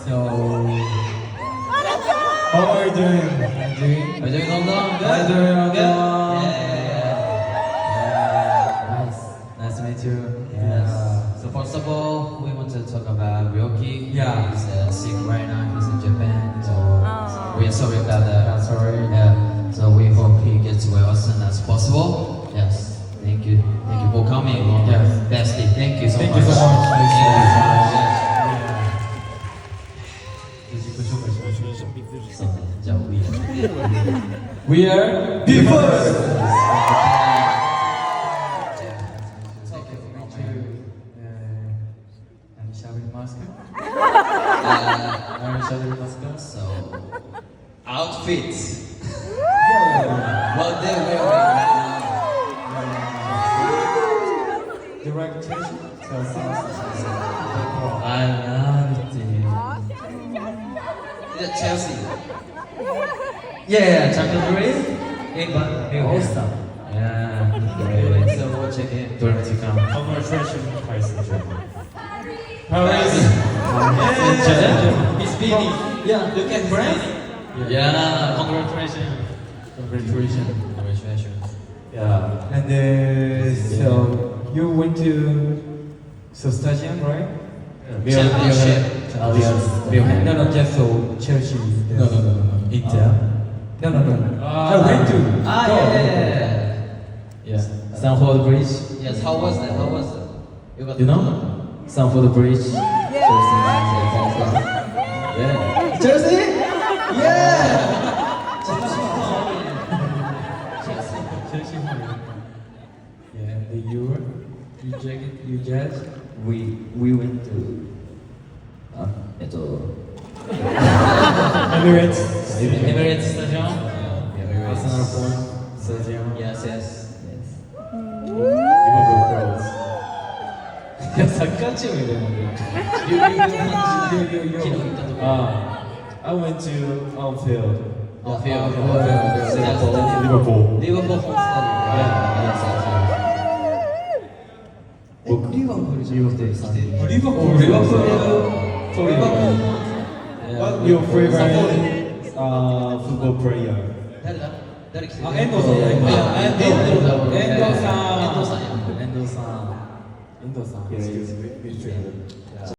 So, how are you doing? Are you doing all done? Good? How are you doing all Good? done? Nice. Nice to meet you. Yes. So first of all, we want to talk about Ryoki. Yeah. He's sick right now. He's in Japan. So we are sorry about that. Sorry. Yeah. So we hope he gets well as soon as possible. Yes. Thank you. Thank you for coming. Yes. Bestie. Thank you so Thank much. you so much. Thank you so much. So, じゃあ We are the first. So, outfits. Yeah. What they wearing right Director. now? I love it. Is it Chelsea? Yeah, Champions League. All-Star. Yeah, great. So we'll check in. During to come. Congratulations, Paris Saint-Germain. Miss Vivi. Yeah, look at France. Yeah, congratulations. Congratulations. Yeah. And so you went to stadium, right? Championship. No, just so Chelsea. No. Inter. No. I went to. Yeah. Stanford Bridge. Yes, how was that? You know? Stanford Bridge. Chelsea. Yeah. Chelsea? Yeah! Chelsea. Yeah. And you judge. We went to Emirates. Emirates Stadium. Arsenal Stadium. Yes. Liverpool Pros. いや、サッカーチームみたいなんで。I went to Anfield. Liverpool. Liverpool. Liverpool home stadium. Liverpool. What your favorite football player? 誰来てる？遠藤さん。遠藤さん。遠藤さん。遠藤さん。遠藤さん。Yes, midfielder.